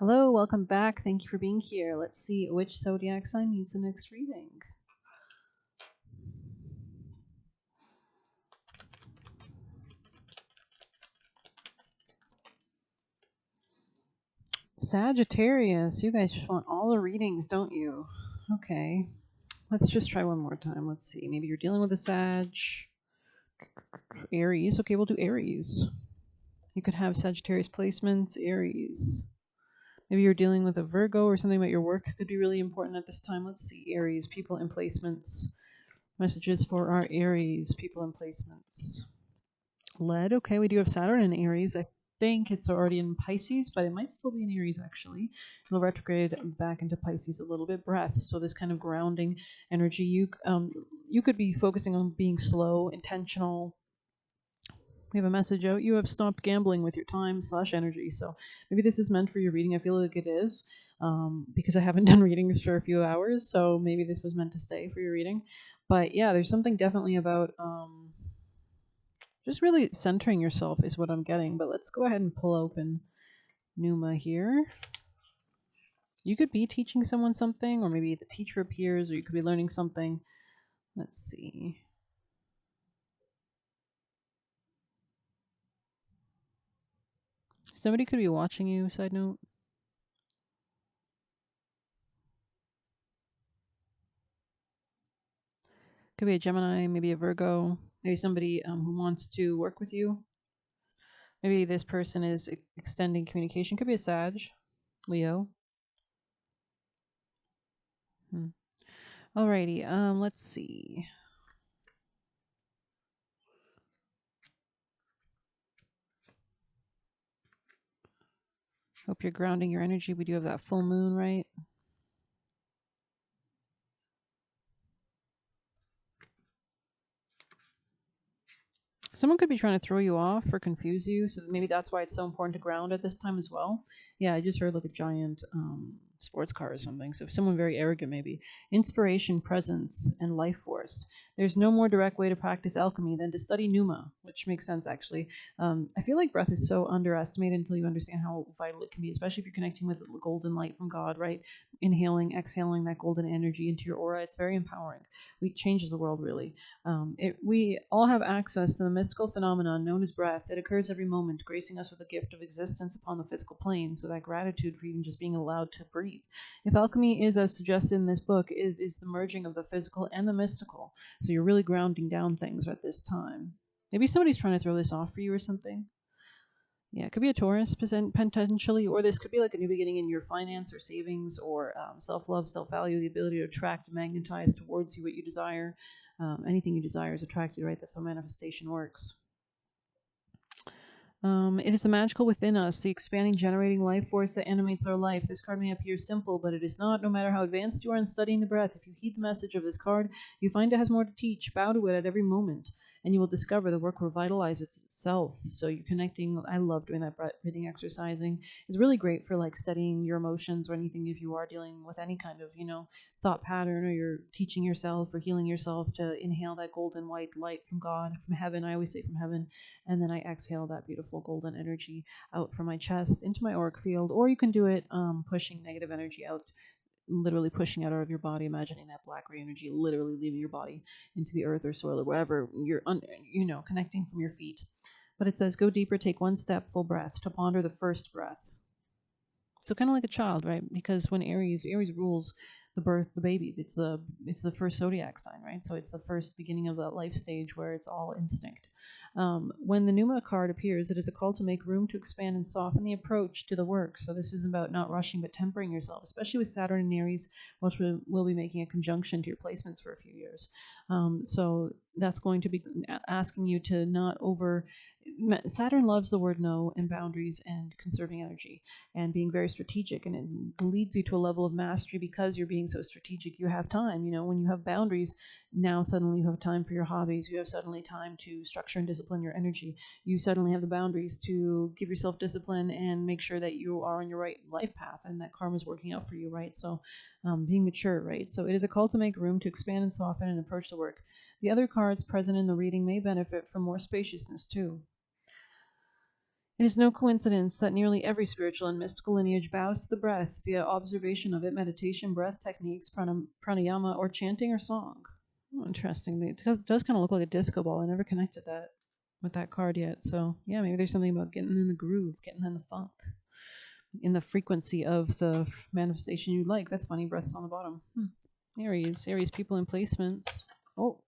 Hello, welcome back. Thank you for being here. Let's see which zodiac sign needs the next reading. Sagittarius, you guys just want all the readings, don't you? Okay, let's just try one more time. Let's see. Maybe you're dealing with a Sag. Aries. Okay, we'll do Aries. You could have Sagittarius placements, Aries. Maybe you're dealing with a Virgo or something about your work could be really important at this time. Let's see. Aries, people and placements. Messages for our Aries, people and placements. Lead. Okay, we do have Saturn in Aries. I think it's already in Pisces, but it might still be in Aries actually. It'll retrograde back into Pisces a little bit. Breath. So this kind of grounding energy. You could be focusing on being slow, intentional. We have a message out. You have stopped gambling with your time/energy. So maybe this is meant for your reading. I feel like it is. Because I haven't done readings for a few hours, so maybe this was meant to stay for your reading. But yeah, there's something definitely about just really centering yourself is what I'm getting. But let's go ahead and pull open Numa here. You could be teaching someone something, or maybe the teacher appears, or you could be learning something. Let's see. Somebody could be watching you, side note. Could be a Gemini, maybe a Virgo, maybe somebody who wants to work with you. Maybe this person is extending communication. Could be a Sag, Leo. Alrighty, let's see. Hope you're grounding your energy. We do have that full moon, right? Someone could be trying to throw you off or confuse you, so maybe that's why it's so important to ground at this time as well. Yeah, I just heard like a giant sports car or something. So if someone very arrogant, maybe. Inspiration, presence, and life force. There's no more direct way to practice alchemy than to study Numa, which makes sense actually. I feel like breath is so underestimated until you understand how vital it can be, especially if you're connecting with the golden light from God, right? Inhaling, exhaling that golden energy into your aura. It's very empowering. It changes the world really. We all have access to the mystical phenomenon known as breath. It occurs every moment, gracing us with the gift of existence upon the physical plane, so that gratitude for even just being allowed to breathe. If alchemy is as suggested in this book, it is the merging of the physical and the mystical. So you're really grounding down things at this time. Maybe somebody's trying to throw this off for you or something. Yeah, it could be a Taurus potentially, or this could be like a new beginning in your finance or savings or self-love, self-value, the ability to attract, magnetize towards you what you desire. Anything you desire is attracted, right? That's how manifestation works. It is the magical within us, the expanding, generating life force that animates our life. This card may appear simple, but it is not. No matter how advanced you are in studying the breath, if you heed the message of this card, you find it has more to teach. Bow to it at every moment, and you will discover the work revitalizes itself. So you're connecting. I love doing that breathing exercising. It's really great for like studying your emotions or anything if you are dealing with any kind of, thought pattern, or you're teaching yourself or healing yourself to inhale that golden white light from God, from heaven. I always say from heaven. And then I exhale that beautiful golden energy out from my chest into my auric field. Or you can do it pushing negative energy out, literally pushing out of your body, imagining that black gray energy literally leaving your body into the earth or soil or wherever you're, connecting from your feet. But it says, go deeper, take one step, full breath, to ponder the first breath. So kind of like a child, right? Because when Aries rules the birth, the baby. It's the first zodiac sign, right? So it's the first beginning of that life stage where it's all instinct. When the Numa card appears, it is a call to make room to expand and soften the approach to the work. So this is about not rushing but tempering yourself, especially with Saturn and Aries, which will be making a conjunction to your placements for a few years. So that's going to be asking you to not over. Saturn loves the word no and boundaries and conserving energy and being very strategic, and it leads you to a level of mastery because you're being so strategic. You have time, when you have boundaries. Now suddenly you have time for your hobbies. You have suddenly time to structure and discipline your energy. You suddenly have the boundaries to give yourself discipline and make sure that you are on your right life path and that karma is working out for you, right? So being mature, right? So it is a call to make room to expand and soften and approach the work. The other cards present in the reading may benefit from more spaciousness too. It is no coincidence that nearly every spiritual and mystical lineage bows to the breath via observation of it, meditation, breath techniques, pranayama, or chanting or song. Oh, interesting. It does kind of look like a disco ball. I never connected that with that card yet. So, yeah, maybe there's something about getting in the groove, getting in the funk, in the frequency of the manifestation you like. That's funny. Breath's on the bottom. Aries, people and placements. Oh,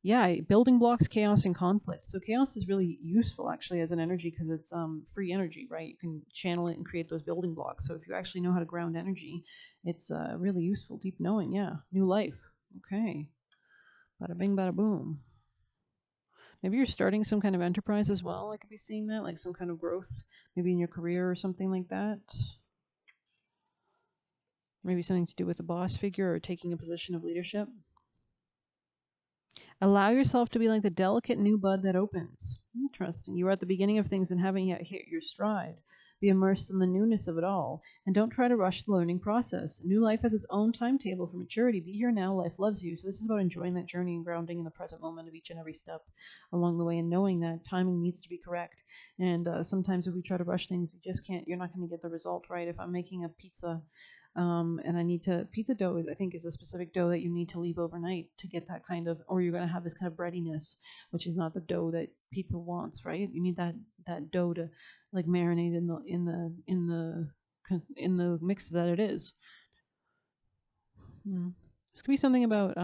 yeah, building blocks, chaos, and conflict. So chaos is really useful actually as an energy because it's free energy, right? You can channel it and create those building blocks. So if you actually know how to ground energy, it's really useful. Deep knowing, yeah. New life. Okay. Bada bing, bada boom. Maybe you're starting some kind of enterprise as well. I could be seeing that, like some kind of growth, maybe in your career or something like that. Maybe something to do with a boss figure or taking a position of leadership. Allow yourself to be like the delicate new bud that opens. Interesting. You are at the beginning of things and haven't yet hit your stride. Be immersed in the newness of it all, and don't try to rush the learning process. New life has its own timetable for maturity. Be here now. Life loves you. So this is about enjoying that journey and grounding in the present moment of each and every step along the way, and knowing that timing needs to be correct. And sometimes if we try to rush things, you just can't. You're not going to get the result right. If I'm making a pizza and I need to pizza dough is I think is a specific dough that you need to leave overnight to get that kind of, or you're going to have this kind of breadiness, which is not the dough that pizza wants, right? You need that dough to like marinate in the mix that it is. This could be something about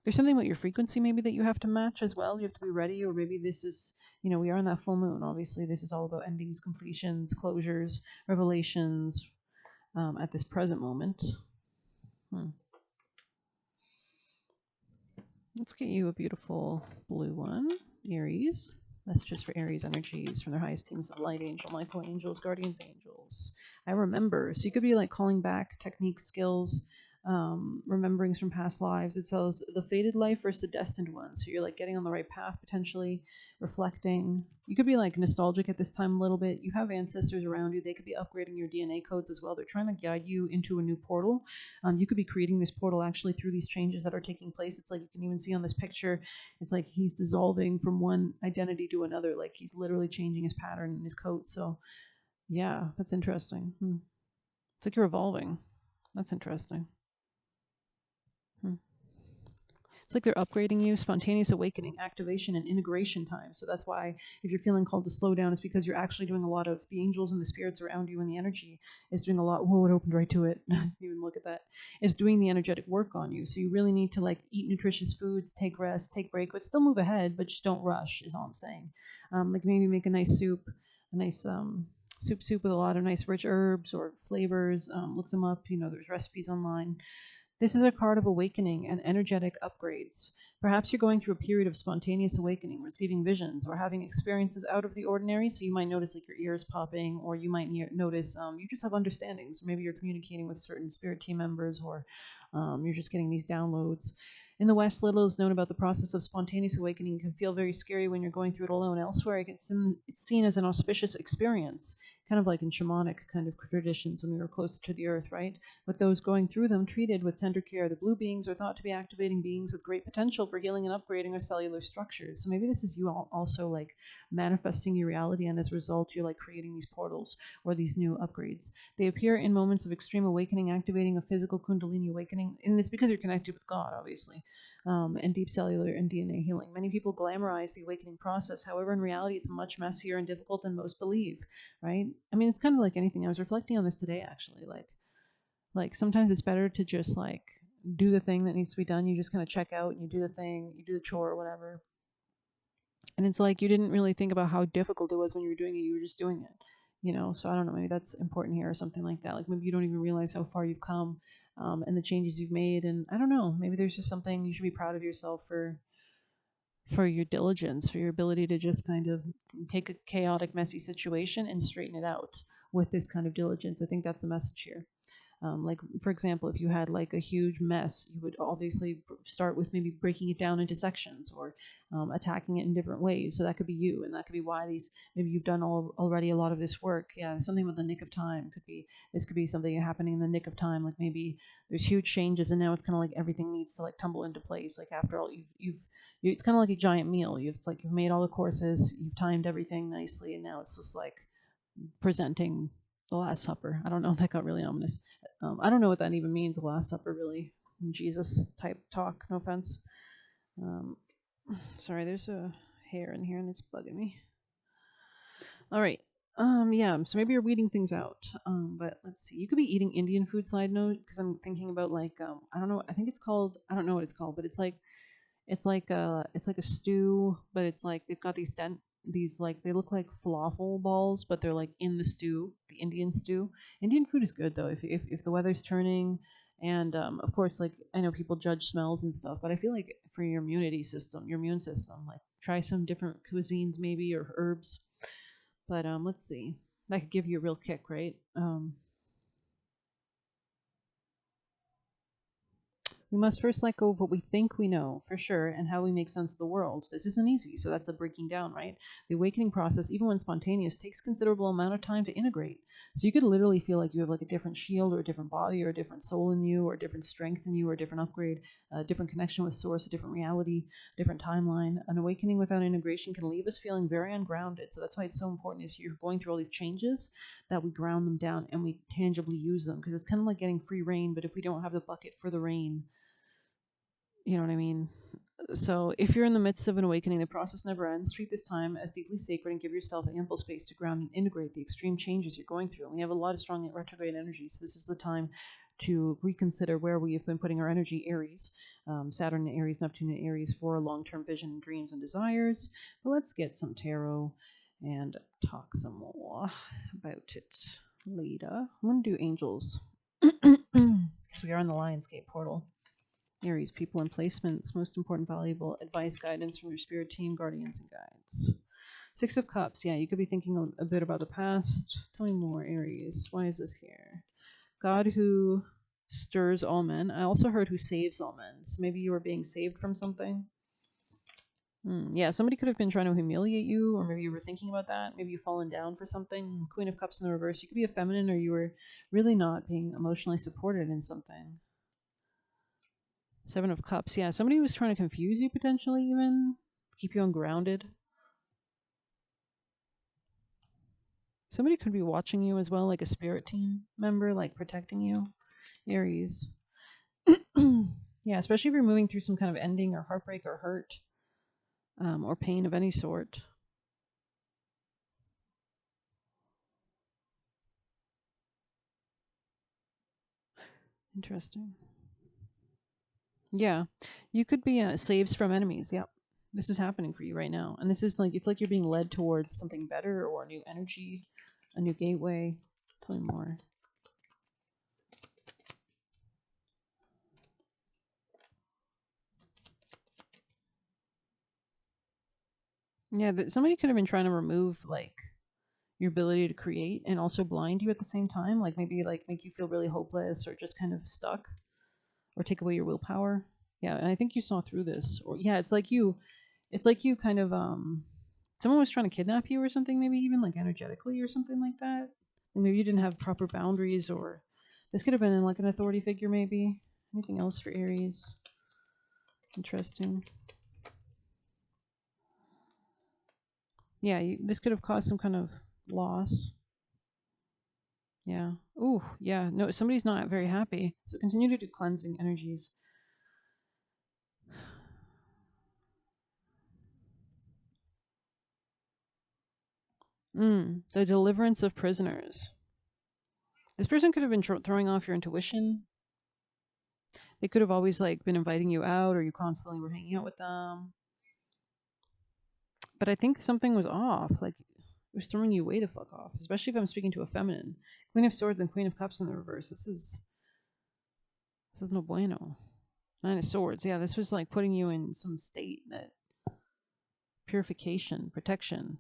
there's something about your frequency maybe that you have to match as well. You have to be ready, or maybe this is, we are on that full moon. Obviously, this is all about endings, completions, closures, revelations, at this present moment. Hmm. Let's get you a beautiful blue one, Aries. Messages for Aries energies from their highest teams of light angel, Michael angels, guardians angels. I remember. So you could be like calling back techniques, skills, rememberings from past lives. It says the fated life versus the destined one. So you're like getting on the right path, potentially reflecting. You could be like nostalgic at this time a little bit. You have ancestors around you. They could be upgrading your DNA codes as well. They're trying to guide you into a new portal. You could be creating this portal actually through these changes that are taking place. It's like you can even see on this picture, it's like he's dissolving from one identity to another. Like he's literally changing his pattern in his coat. So, yeah, that's interesting. It's like you're evolving. That's interesting. It's like they're upgrading you, spontaneous awakening, activation, and integration time. So that's why if you're feeling called to slow down, it's because you're actually doing a lot of the angels and the spirits around you and the energy is doing a lot. Whoa, it opened right to it. Even look at that. It's doing the energetic work on you. So you really need to like eat nutritious foods, take rest, take break, but still move ahead, but just don't rush, is all I'm saying. Like maybe make a nice soup, a nice soup with a lot of nice rich herbs or flavors. Look them up. There's recipes online. This is a card of awakening and energetic upgrades. Perhaps you're going through a period of spontaneous awakening, receiving visions, or having experiences out of the ordinary. So you might notice like your ears popping, or you might notice you just have understandings. Maybe you're communicating with certain spirit team members, or you're just getting these downloads. In the West, little is known about the process of spontaneous awakening. It can feel very scary when you're going through it alone. Elsewhere, it's seen as an auspicious experience, kind of like in shamanic kind of traditions when we were closer to the earth, right? With those going through them treated with tender care. The blue beings are thought to be activating beings with great potential for healing and upgrading our cellular structures. So maybe this is you also like manifesting your reality, and as a result, you're like creating these portals or these new upgrades. They appear in moments of extreme awakening, activating a physical Kundalini awakening, and it's because you're connected with God, obviously, and deep cellular and DNA healing. Many people glamorize the awakening process. However, in reality, it's much messier and difficult than most believe, right? I mean, it's kind of like anything. I was reflecting on this today, actually. Like sometimes it's better to just like do the thing that needs to be done. You just kind of check out and you do the thing, you do the chore or whatever. And it's like you didn't really think about how difficult it was when you were doing it. You were just doing it, So I don't know. Maybe that's important here or something like that. Like maybe you don't even realize how far you've come, and the changes you've made. And I don't know. Maybe there's just something you should be proud of yourself for your diligence, for your ability to just kind of take a chaotic, messy situation and straighten it out with this kind of diligence. I think that's the message here. Like, for example, if you had like a huge mess, you would obviously start with maybe breaking it down into sections or attacking it in different ways. So that could be you, and that could be why maybe you've done already a lot of this work. Yeah, something with the nick of time this could be something happening in the nick of time. Like maybe there's huge changes, and now it's kind of like everything needs to like tumble into place. Like after all, it's kind of like a giant meal. It's like you've made all the courses, you've timed everything nicely, and now it's just like presenting the Last Supper. I don't know. That got really ominous. I don't know what that even means. The Last Supper, really. Jesus type talk. No offense. Um, sorry, there's a hair in here and it's bugging me. All right. Yeah, so maybe you're weeding things out. But let's see. You could be eating Indian food, side note, because I'm thinking about like I don't know, I think it's called, I don't know what it's called, but it's like a stew, but it's like they've got these like they look like falafel balls, but they're like in the stew, the Indian stew. Indian food is good though if the weather's turning, and of course like I know people judge smells and stuff, but I feel like for your your immune system, like try some different cuisines maybe or herbs. But let's see, that could give you a real kick, right? We must first let go of what we think we know for sure and how we make sense of the world. This isn't easy, so that's the breaking down, right? The awakening process, even when spontaneous, takes considerable amount of time to integrate. So you could literally feel like you have like a different shield or a different body or a different soul in you or a different strength in you or a different upgrade, a different connection with source, a different reality, a different timeline. An awakening without integration can leave us feeling very ungrounded. So that's why it's so important is you're going through all these changes that we ground them down and we tangibly use them, because it's kind of like getting free reign, but if we don't have the bucket for the rain, you know what I mean? So, if you're in the midst of an awakening, the process never ends. Treat this time as deeply sacred and give yourself ample space to ground and integrate the extreme changes you're going through. And we have a lot of strong retrograde energy, so this is the time to reconsider where we have been putting our energy. Aries, Saturn in Aries, Neptune in Aries for long term vision, dreams, and desires. But let's get some tarot and talk some more about it later. I'm going to do angels because we are in the Lionsgate portal. Aries, people and placements, most important, valuable advice, guidance from your spirit team, guardians, and guides. Six of Cups, yeah, you could be thinking a bit about the past. Tell me more, Aries. Why is this here? God who stirs all men. I also heard who saves all men. So maybe you were being saved from something. Yeah, somebody could have been trying to humiliate you, or maybe you were thinking about that. Maybe you've fallen down for something. Queen of Cups in the reverse. You could be a feminine, or you were really not being emotionally supported in something. Seven of Cups. Yeah, somebody was trying to confuse you potentially, even keep you ungrounded. Somebody could be watching you as well, like a spirit team member, like protecting you. Aries. Yeah, especially if you're moving through some kind of ending or heartbreak or hurt, or pain of any sort. Interesting. Yeah, you could be saves from enemies. Yep, this is happening for you right now, and this is like it's like you're being led towards something better or a new energy, a new gateway. Tell me more. Yeah, that somebody could have been trying to remove like your ability to create and also blind you at the same time, like maybe like make you feel really hopeless or just kind of stuck or take away your willpower. Yeah, and I think you saw through this. Or yeah, it's like you kind of someone was trying to kidnap you or something, maybe even like energetically or something like that. And maybe you didn't have proper boundaries, or this could have been in like an authority figure maybe. Anything else for Aries? Interesting. Yeah, this could have caused some kind of loss. Yeah. Ooh, yeah. No, somebody's not very happy. So continue to do cleansing energies. The deliverance of prisoners. This person could have been throwing off your intuition. They could have always like been inviting you out, or you constantly were hanging out with them. But I think something was off. Like it was throwing you way the fuck off. Especially if I'm speaking to a feminine. Queen of Swords and Queen of Cups in the reverse. This is no bueno. Nine of Swords. Yeah, this was like putting you in some state that purification, protection.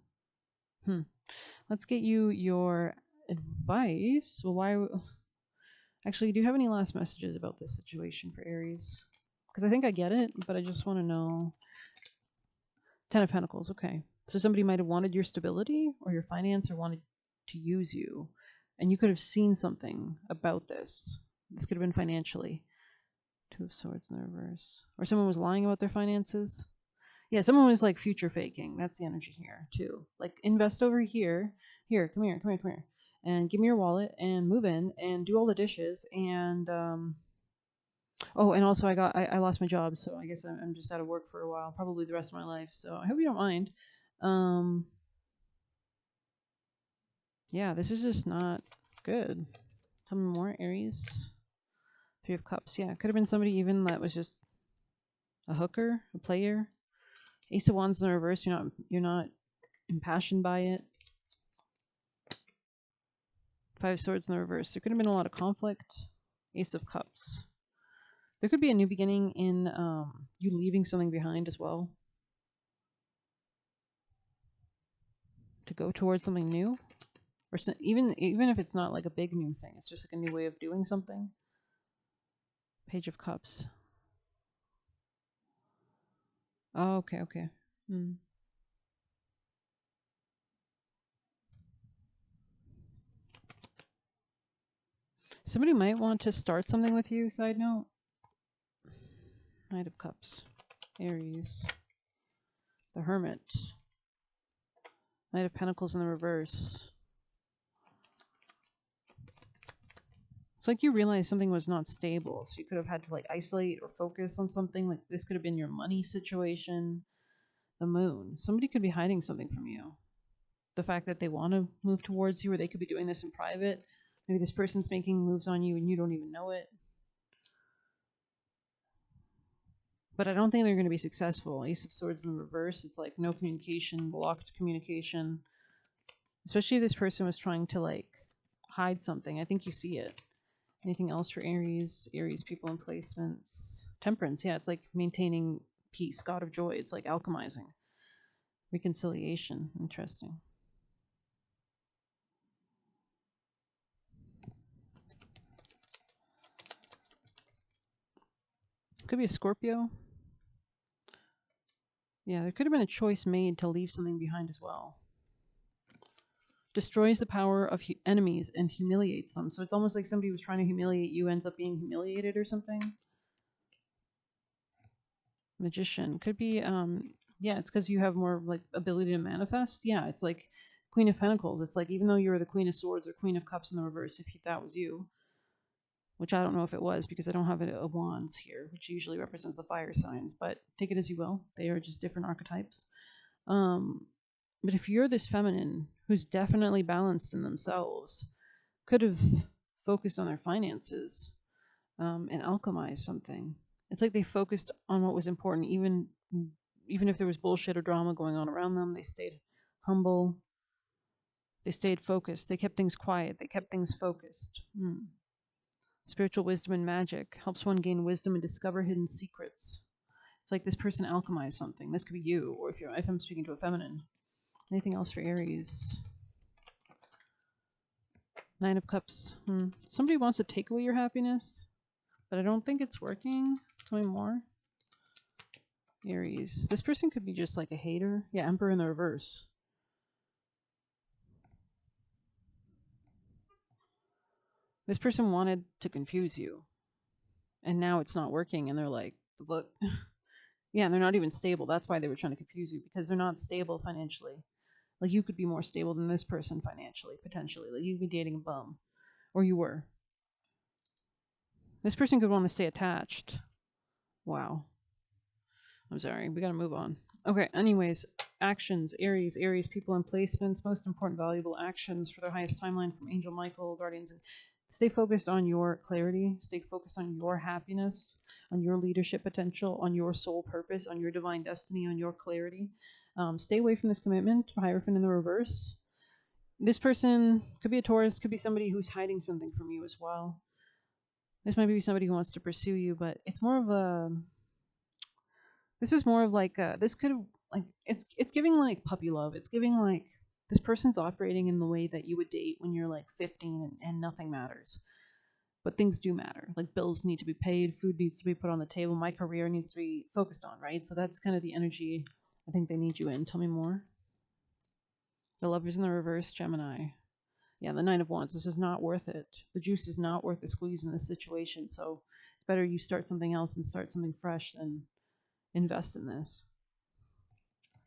Let's get you your advice. Well, why? Actually, do you have any last messages about this situation for Aries? Because I think I get it, but I just want to know. Ten of Pentacles. Okay, so somebody might have wanted your stability or your finance, or wanted to use you, and you could have seen something about this. This could have been financially. Two of Swords in the reverse, or someone was lying about their finances. Yeah, someone was like future faking. That's the energy here too. Like invest over here. Here, come here, come here, come here, and give me your wallet and move in and do all the dishes and oh, and also I lost my job, so I guess I'm just out of work for a while, probably the rest of my life. So I hope you don't mind. Um, yeah, this is just not good. Tell me more, Aries. Three of Cups. Yeah, it could have been somebody even that was just a hooker, a player. Ace of Wands in the reverse. You're not impassioned by it. Five of Swords in the reverse. There could have been a lot of conflict. Ace of Cups. There could be a new beginning in you leaving something behind as well to go towards something new, or even if it's not like a big new thing, it's just like a new way of doing something. Page of Cups. Oh, okay, okay. Hmm. Somebody might want to start something with you. Side note. Knight of Cups. Aries. The Hermit. Knight of Pentacles in the reverse. It's like you realize something was not stable, so you could have had to like isolate or focus on something. Like this could have been your money situation. The Moon. Somebody could be hiding something from you. The fact that they want to move towards you, or they could be doing this in private. Maybe this person's making moves on you and you don't even know it. But I don't think they're going to be successful. Ace of Swords in the reverse. It's like no communication, blocked communication. Especially if this person was trying to like hide something. I think you see it. Anything else for Aries? Aries people and placements. Temperance. Yeah, it's like maintaining peace. God of joy. It's like alchemizing. Reconciliation. Interesting. Could be a Scorpio. Yeah, there could have been a choice made to leave something behind as well. Destroys the power of enemies and humiliates them. So it's almost like somebody who's trying to humiliate you ends up being humiliated or something. Magician. Could be, yeah, it's because you have more like ability to manifest. Yeah, it's like Queen of Pentacles. It's like even though you're the Queen of Swords or Queen of Cups in the reverse, if that was you, which I don't know if it was because I don't have a wands here, which usually represents the fire signs, but take it as you will. They are just different archetypes. But if you're this feminine who's definitely balanced in themselves, could have focused on their finances and alchemized something. It's like they focused on what was important, even if there was bullshit or drama going on around them. They stayed humble. They stayed focused. They kept things quiet. They kept things focused. Spiritual wisdom and magic helps one gain wisdom and discover hidden secrets. It's like this person alchemized something. This could be you, or if I'm speaking to a feminine. Anything else for Aries? Nine of Cups. Somebody wants to take away your happiness, but I don't think it's working. Tell me more. Aries. This person could be just like a hater. Yeah, Emperor in the reverse. This person wanted to confuse you, and now it's not working, and they're like, look. Yeah, and they're not even stable. That's why they were trying to confuse you, because they're not stable financially. Like, you could be more stable than this person financially, potentially. Like, you could be dating a bum. Or you were. This person could want to stay attached. Wow. I'm sorry. We gotta move on. Okay, anyways, actions. Aries, people and placements. Most important, valuable actions for their highest timeline from Angel Michael, Guardians. Stay focused on your clarity. Stay focused on your happiness, on your leadership potential, on your soul purpose, on your divine destiny, on your clarity. Stay away from this commitment. Hierophant in the reverse. This person could be a Taurus, could be somebody who's hiding something from you as well. This might be somebody who wants to pursue you, but it's more of a. This is more of like this could have like it's giving like puppy love. It's giving like this person's operating in the way that you would date when you're like 15 and nothing matters. But things do matter. Like bills need to be paid, food needs to be put on the table, my career needs to be focused on, right? So that's kind of the energy I think they need you in. Tell me more. The Lovers in the reverse, Gemini. Yeah, the Nine of Wands. This is not worth it. The juice is not worth the squeeze in this situation. So it's better you start something else and start something fresh than invest in this.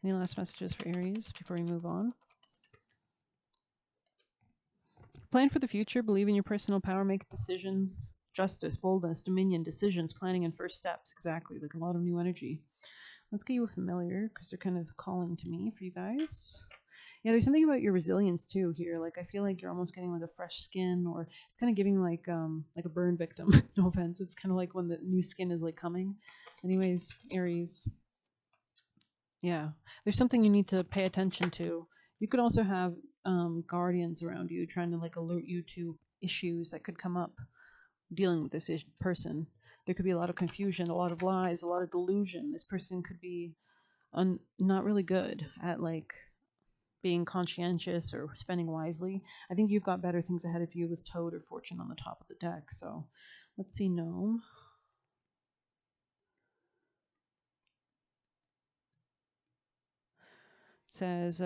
Any last messages for Aries before we move on? Plan for the future, believe in your personal power, make decisions, justice, boldness, dominion, decisions, planning, and first steps. Exactly, like a lot of new energy. Let's get you a familiar because they're kind of calling to me for you guys. Yeah, there's something about your resilience too here. Like I feel like you're almost getting like a fresh skin, or it's kind of giving like a burn victim. No offense. It's kind of like when the new skin is like coming. Anyways, Aries. Yeah, there's something you need to pay attention to. You could also have guardians around you trying to like alert you to issues that could come up dealing with this person. There could be a lot of confusion, a lot of lies, a lot of delusion. This person could be not really good at like being conscientious or spending wisely. I think you've got better things ahead of you with Toad or Fortune on the top of the deck. So let's see, Gnome. Says,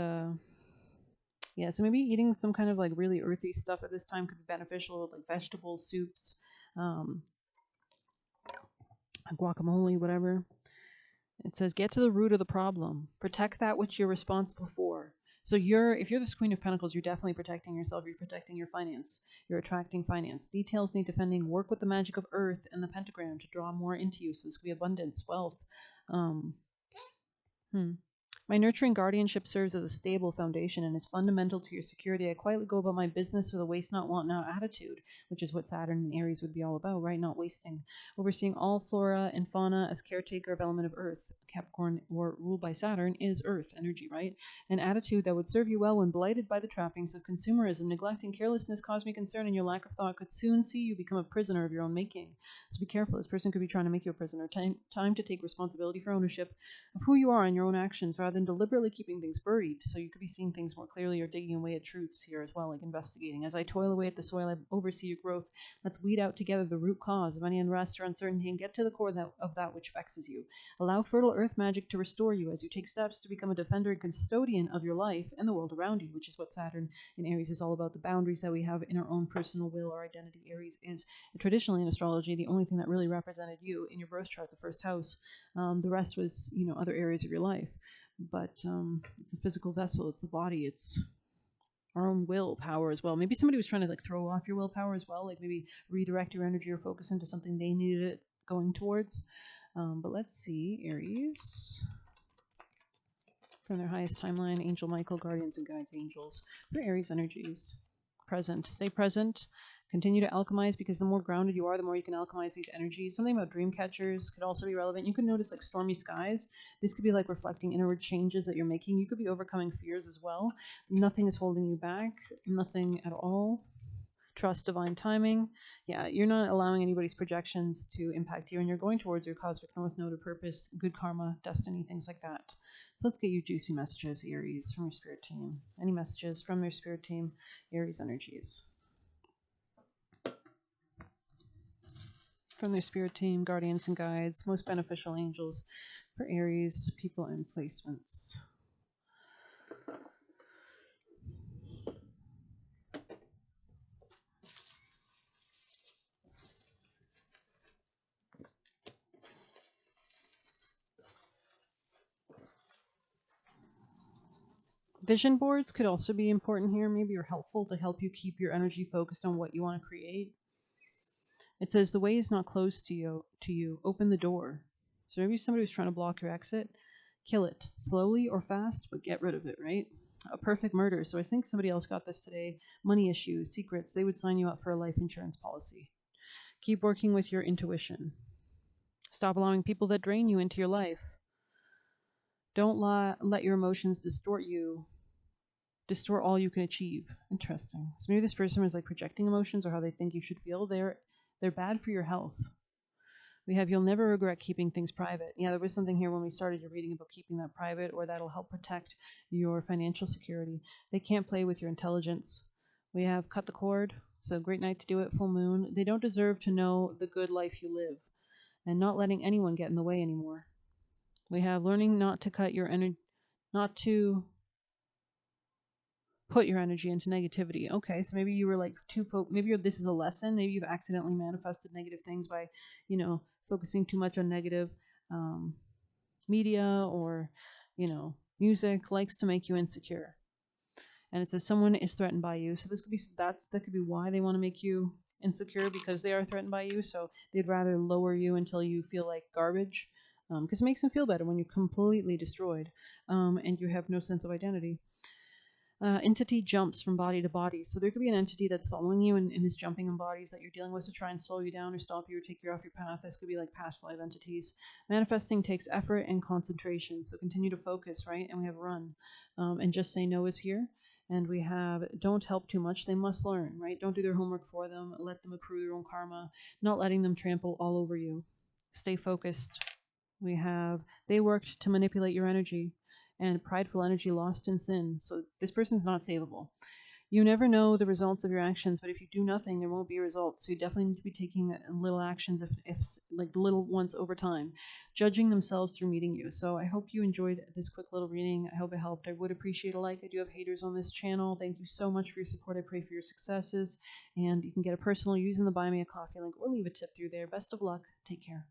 yeah, so maybe eating some kind of like really earthy stuff at this time could be beneficial, like vegetables, soups, um, guacamole, whatever. It says, get to the root of the problem. Protect that which you're responsible for. So if you're the Queen of Pentacles, you're definitely protecting yourself. You're protecting your finance. You're attracting finance. Details need defending. Work with the magic of Earth and the pentagram to draw more into you. So this could be abundance, wealth. Um, hmm. My nurturing guardianship serves as a stable foundation and is fundamental to your security. I quietly go about my business with a waste not, want not attitude, which is what Saturn and Aries would be all about, right? Not wasting. Overseeing all flora and fauna as caretaker of element of Earth. Capricorn, or ruled by Saturn, is Earth energy, right? An attitude that would serve you well when blighted by the trappings of consumerism. Neglect and carelessness cause me concern, and your lack of thought could soon see you become a prisoner of your own making. So be careful. This person could be trying to make you a prisoner. Time to take responsibility for ownership of who you are and your own actions rather than deliberately keeping things buried. So you could be seeing things more clearly or digging away at truths here as well, like investigating. As I toil away at the soil, I oversee your growth. Let's weed out together the root cause of any unrest or uncertainty and get to the core of that which vexes you. Allow fertile earth magic to restore you as you take steps to become a defender and custodian of your life and the world around you, which is what Saturn in Aries is all about. The boundaries that we have in our own personal will or identity. Aries is traditionally in astrology the only thing that really represented you in your birth chart, the first house. The rest was, other areas of your life. But it's a physical vessel. It's the body. It's our own willpower as well. Maybe somebody was trying to like throw off your willpower as well, like maybe redirect your energy or focus into something they needed it going towards. But let's see, Aries. From their highest timeline, Angel Michael, Guardians and Guides, Angels. For Aries energies. Present. Stay present. Continue to alchemize because the more grounded you are, the more you can alchemize these energies. Something about dream catchers could also be relevant. You could notice like stormy skies. This could be like reflecting inward changes that you're making. You could be overcoming fears as well. Nothing is holding you back. Nothing at all. Trust divine timing. Yeah, you're not allowing anybody's projections to impact you, and you're going towards your cosmic north node of purpose, good karma, destiny, things like that. So let's get you juicy messages, Aries, from your spirit team. Any messages from your spirit team, Aries energies? From their spirit team, guardians and guides, most beneficial angels for Aries, people and placements. Vision boards could also be important here, maybe are helpful to help you keep your energy focused on what you want to create. It says the way is not closed to you. Open the door. So maybe somebody was trying to block your exit. Kill it slowly or fast, but get rid of it, right? A perfect murder. So I think somebody else got this today. Money issues, secrets. They would sign you up for a life insurance policy. Keep working with your intuition. Stop allowing people that drain you into your life. Don't let your emotions distort you. Distort all you can achieve. Interesting. So maybe this person was like projecting emotions or how they think you should feel. They're bad for your health. We have you'll never regret keeping things private. Yeah, there was something here when we started your reading about keeping that private, or that'll help protect your financial security. They can't play with your intelligence. We have cut the cord. So great night to do it, full moon. They don't deserve to know the good life you live, and not letting anyone get in the way anymore. We have learning not to cut your energy, not to put your energy into negativity. Okay, so maybe you were like maybe this is a lesson. Maybe you've accidentally manifested negative things by, focusing too much on negative media, or, Music likes to make you insecure. And it says someone is threatened by you. So that could be why they want to make you insecure, because they are threatened by you. So they'd rather lower you until you feel like garbage, because it makes them feel better when you're completely destroyed, and you have no sense of identity. Entity jumps from body to body. So there could be an entity that's following you and is jumping in bodies that you're dealing with to try and slow you down or stop you or take you off your path. This could be like past life entities. Manifesting takes effort and concentration. So continue to focus, right? And we have run. And just say no is here. And we have don't help too much. They must learn, right? Don't do their homework for them. Let them accrue their own karma, not letting them trample all over you. Stay focused. We have they worked to manipulate your energy, and prideful energy lost in sin. So this person's not savable. You never know the results of your actions, but if you do nothing, there won't be results. So you definitely need to be taking little actions, if like little ones over time, judging themselves through meeting you. So I hope you enjoyed this quick little reading. I hope it helped. I would appreciate a like. I do have haters on this channel. Thank you so much for your support. I pray for your successes. And you can get a personal using the Buy Me a Coffee link or leave a tip through there. Best of luck. Take care.